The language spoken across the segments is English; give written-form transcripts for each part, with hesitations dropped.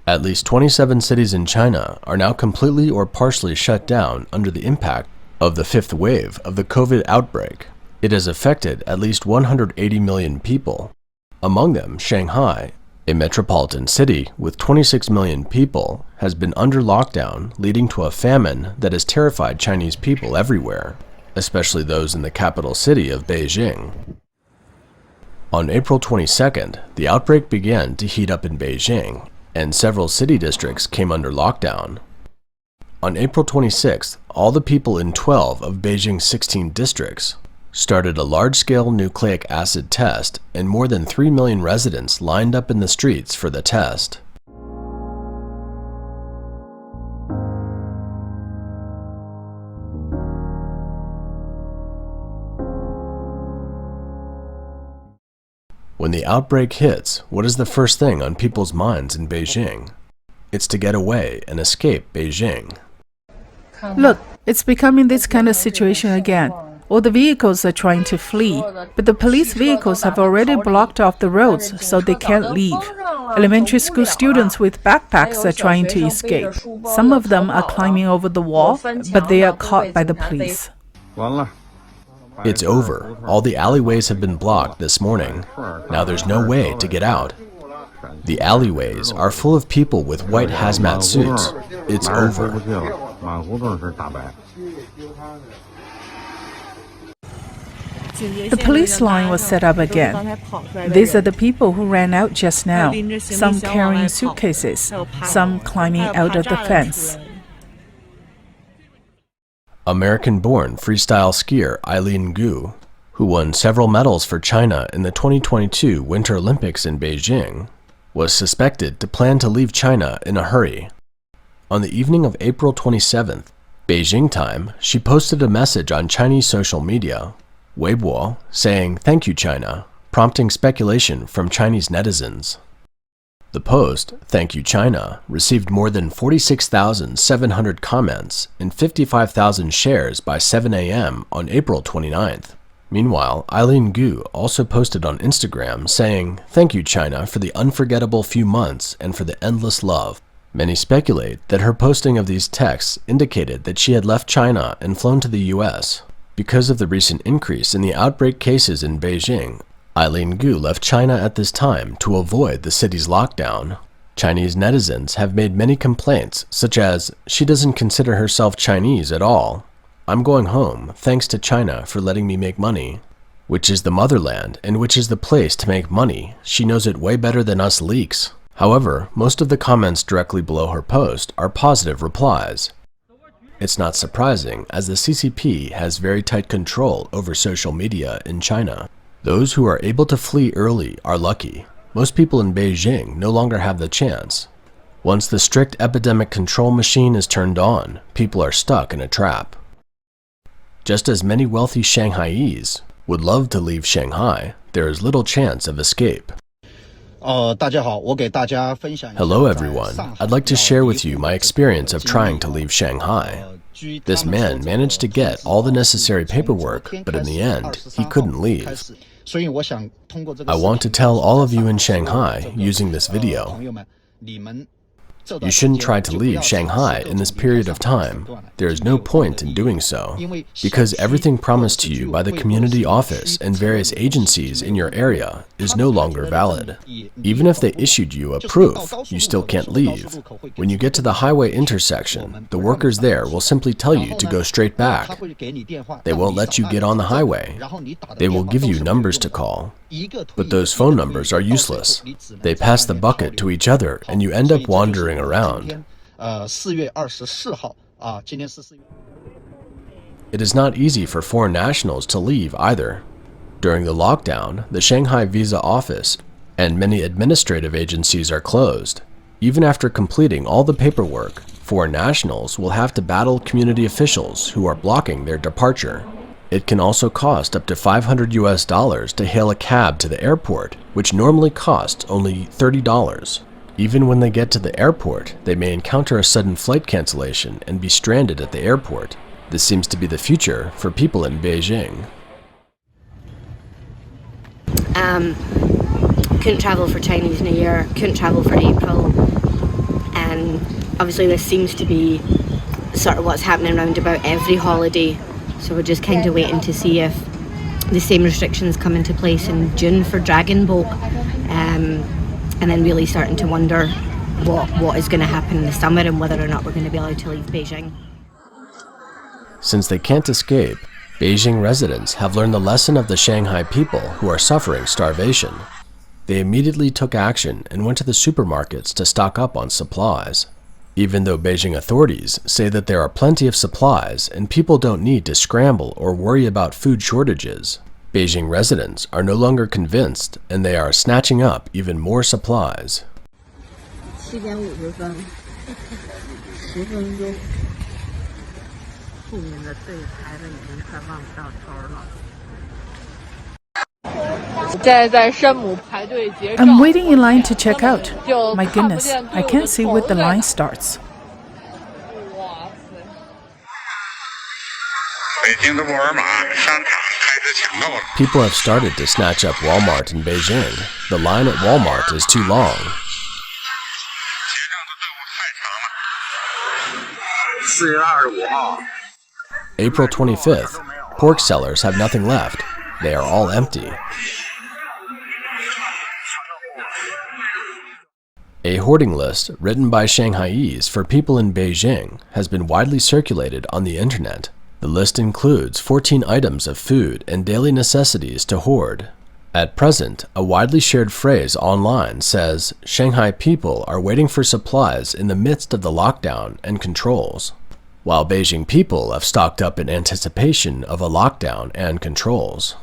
At least 27 cities in China are now completely or partially shut down under the impact of the fifth wave of the COVID outbreak. It has affected at least 180 million people. Among them, Shanghai, a metropolitan city with 26 million people, has been under lockdown, leading to a famine that has terrified Chinese people everywhere, especially those in the capital city of Beijing. On April 22nd, the outbreak began to heat up in Beijing, and several city districts came under lockdown. On April 26th, all the people in 12 of Beijing's 16 districts started a large-scale nucleic acid test, and more than 3 million residents lined up in the streets for the test. When the outbreak hits, what is the first thing on people's minds in Beijing? It's to get away and escape Beijing. Look, it's becoming this kind of situation again. All the vehicles are trying to flee, but the police vehicles have already blocked off the roads, so they can't leave. Elementary school students with backpacks are trying to escape. Some of them are climbing over the wall, but they are caught by the police. It's over. All the alleyways have been blocked this morning. Now there's no way to get out. The alleyways are full of people with white hazmat suits. It's over. The police line was set up again. These are the people who ran out just now, some carrying suitcases, some climbing out of the fence. American-born freestyle skier Eileen Gu, who won several medals for China in the 2022 Winter Olympics in Beijing, was suspected to plan to leave China in a hurry. On the evening of April 27th, Beijing time, she posted a message on Chinese social media, Weibo, saying, "Thank you, China," prompting speculation from Chinese netizens. The post, "Thank you, China," received more than 46,700 comments and 55,000 shares by 7 a.m. on April 29th. Meanwhile, Eileen Gu also posted on Instagram saying, "Thank you, China, for the unforgettable few months and for the endless love." Many speculate that her posting of these texts indicated that she had left China and flown to the US. Because of the recent increase in the outbreak cases in Beijing, Eileen Gu left China at this time to avoid the city's lockdown. Chinese netizens have made many complaints, such as, "She doesn't consider herself Chinese at all. I'm going home, thanks to China for letting me make money. Which is the motherland, and which is the place to make money. She knows it way better than us leaks." However, most of the comments directly below her post are positive replies. It's not surprising, as the CCP has very tight control over social media in China. Those who are able to flee early are lucky. Most people in Beijing no longer have the chance. Once the strict epidemic control machine is turned on, people are stuck in a trap. Just as many wealthy Shanghaiese would love to leave Shanghai, there is little chance of escape. Hello everyone, I'd like to share with you my experience of trying to leave Shanghai. This man managed to get all the necessary paperwork, but in the end, he couldn't leave. I want to tell all of you in Shanghai, using this video, you shouldn't try to leave Shanghai in this period of time. There is no point in doing so, because everything promised to you by the community office and various agencies in your area is no longer valid. Even if they issued you a proof, you still can't leave. When you get to the highway intersection, the workers there will simply tell you to go straight back. They won't let you get on the highway. They will give you numbers to call. But those phone numbers are useless. They pass the bucket to each other and you end up wandering around. It is not easy for foreign nationals to leave either. During the lockdown, the Shanghai visa office and many administrative agencies are closed. Even after completing all the paperwork, foreign nationals will have to battle community officials who are blocking their departure. It can also cost up to $500 to hail a cab to the airport, which normally costs only $30. Even when they get to the airport, they may encounter a sudden flight cancellation and be stranded at the airport. This seems to be the future for people in Beijing. Couldn't travel for Chinese New Year, couldn't travel for April. and obviously this seems to be sort of what's happening around about every holiday, so we're just kind of waiting to see if the same restrictions come into place in June for Dragon Boat, and then really starting to wonder what is going to happen in the summer and whether or not we're going to be allowed to leave Beijing. Since they can't escape, Beijing residents have learned the lesson of the Shanghai people who are suffering starvation. They immediately took action and went to the supermarkets to stock up on supplies. Even though Beijing authorities say that there are plenty of supplies and people don't need to scramble or worry about food shortages, Beijing residents are no longer convinced and they are snatching up even more supplies. 7:50分，10分钟。后面的队排的已经快望不到头了。I'm waiting in line to check out. My goodness, I can't see where the line starts. People have started to snatch up Walmart in Beijing. The line at Walmart is too long. April 25th, pork sellers have nothing left. They are all empty. A hoarding list written by Shanghaiese for people in Beijing has been widely circulated on the internet. The list includes 14 items of food and daily necessities to hoard. At present, a widely shared phrase online says, Shanghai people are waiting for supplies in the midst of the lockdown and controls, while Beijing people have stocked up in anticipation of a lockdown and controls.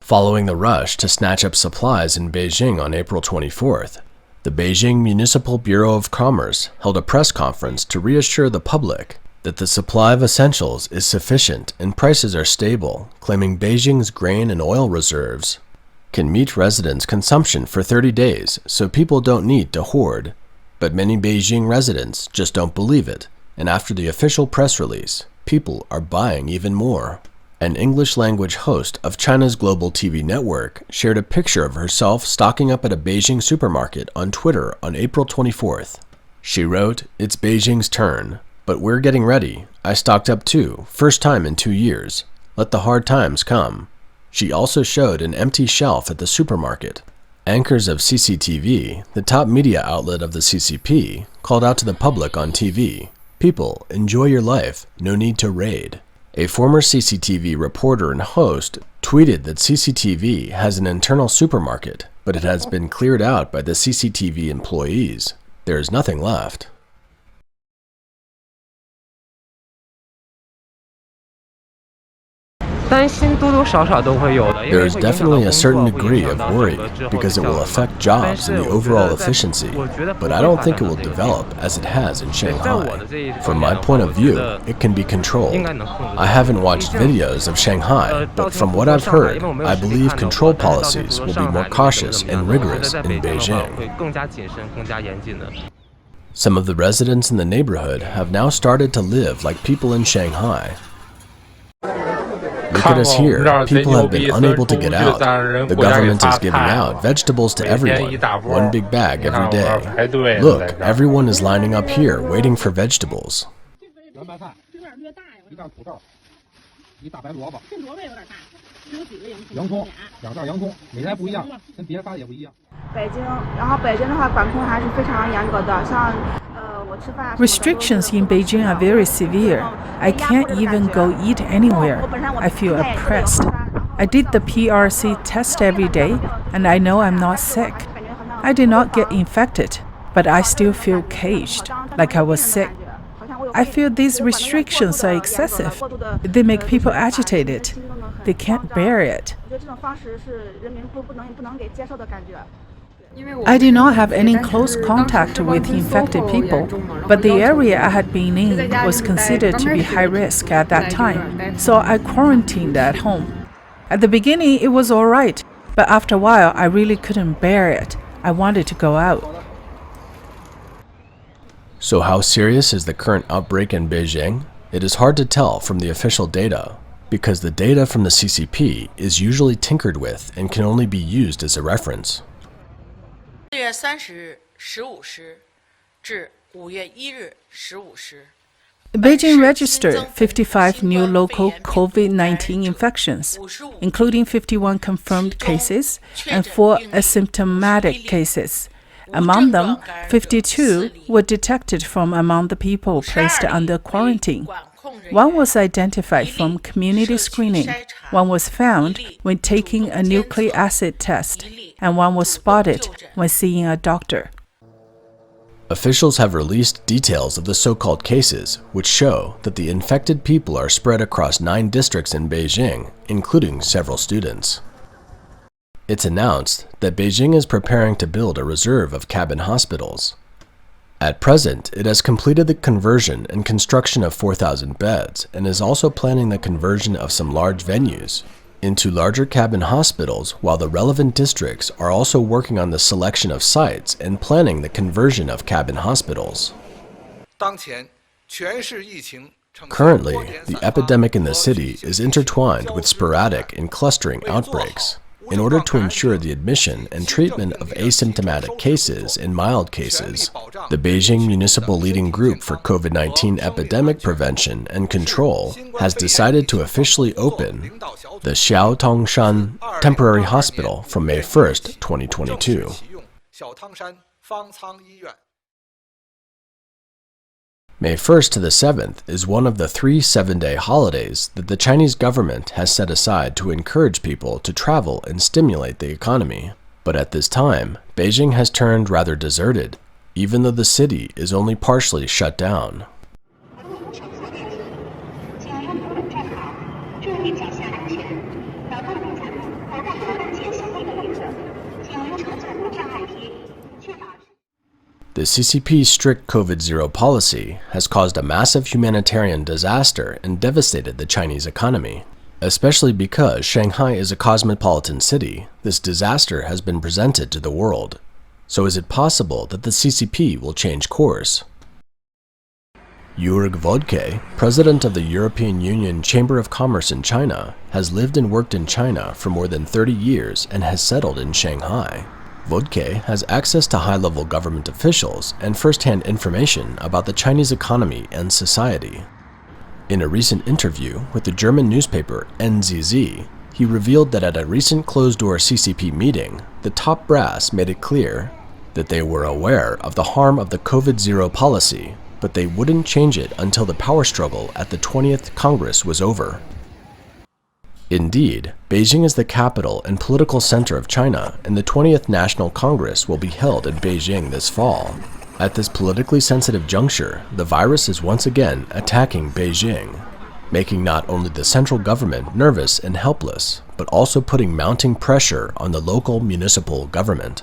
Following the rush to snatch up supplies in Beijing on April 24th, the Beijing Municipal Bureau of Commerce held a press conference to reassure the public that the supply of essentials is sufficient and prices are stable, claiming Beijing's grain and oil reserves can meet residents' consumption for 30 days, so people don't need to hoard. But many Beijing residents just don't believe it, and after the official press release, people are buying even more. An English-language host of China's global TV network shared a picture of herself stocking up at a Beijing supermarket on Twitter on April 24th. She wrote, "It's Beijing's turn, but we're getting ready. I stocked up too, first time in 2 years. Let the hard times come." She also showed an empty shelf at the supermarket. Anchors of CCTV, the top media outlet of the CCP, called out to the public on TV, "People, enjoy your life, no need to raid." A former CCTV reporter and host tweeted that CCTV has an internal supermarket, but it has been cleared out by the CCTV employees. There is nothing left. There is definitely a certain degree of worry because it will affect jobs and the overall efficiency, but I don't think it will develop as it has in Shanghai. From my point of view, it can be controlled. I haven't watched videos of Shanghai, but from what I've heard, I believe control policies will be more cautious and rigorous in Beijing. Some of the residents in the neighborhood have now started to live like people in Shanghai. Look at us here. People have been unable to get out. The government is giving out vegetables to everyone, one big bag every day. Look, everyone is lining up here waiting for vegetables. Restrictions in Beijing are very severe. I can't even go eat anywhere. I feel oppressed. I did the PRC test every day, and I know I'm not sick. I did not get infected, but I still feel caged, like I was sick. I feel these restrictions are excessive. They make people agitated. They can't bear it. I did not have any close contact with infected people, but the area I had been in was considered to be high risk at that time, so I quarantined at home. At the beginning, it was all right, but after a while, I really couldn't bear it. I wanted to go out. So how serious is the current outbreak in Beijing? It is hard to tell from the official data, because the data from the CCP is usually tinkered with and can only be used as a reference. Beijing registered 55 new local COVID-19 infections, including 51 confirmed cases and 4 asymptomatic cases. Among them, 52 were detected from among the people placed under quarantine. One was identified from community screening, one was found when taking a nucleic acid test, and one was spotted when seeing a doctor. Officials have released details of the so-called cases, which show that the infected people are spread across 9 districts in Beijing, including several students. It's announced that Beijing is preparing to build a reserve of cabin hospitals. At present, it has completed the conversion and construction of 4,000 beds and is also planning the conversion of some large venues into larger cabin hospitals, while the relevant districts are also working on the selection of sites and planning the conversion of cabin hospitals. Currently, the epidemic in the city is intertwined with sporadic and clustering outbreaks. In order to ensure the admission and treatment of asymptomatic cases and mild cases, the Beijing Municipal Leading Group for COVID-19 Epidemic Prevention and Control has decided to officially open the Xiaotongshan Temporary Hospital from May 1st, 2022. May 1st to the 7th is one of the 3 7-day holidays that the Chinese government has set aside to encourage people to travel and stimulate the economy. But at this time, Beijing has turned rather deserted, even though the city is only partially shut down. The CCP's strict COVID-0 policy has caused a massive humanitarian disaster and devastated the Chinese economy. Especially because Shanghai is a cosmopolitan city, this disaster has been presented to the world. So is it possible that the CCP will change course? Jurg Vodke, president of the European Union Chamber of Commerce in China, has lived and worked in China for more than 30 years and has settled in Shanghai. Vodke has access to high-level government officials and first-hand information about the Chinese economy and society. In a recent interview with the German newspaper NZZ, he revealed that at a recent closed-door CCP meeting, the top brass made it clear that they were aware of the harm of the COVID-0 policy, but they wouldn't change it until the power struggle at the 20th Congress was over. Indeed, Beijing is the capital and political center of China, and the 20th National Congress will be held in Beijing this fall. At this politically sensitive juncture, the virus is once again attacking Beijing, making not only the central government nervous and helpless, but also putting mounting pressure on the local municipal government.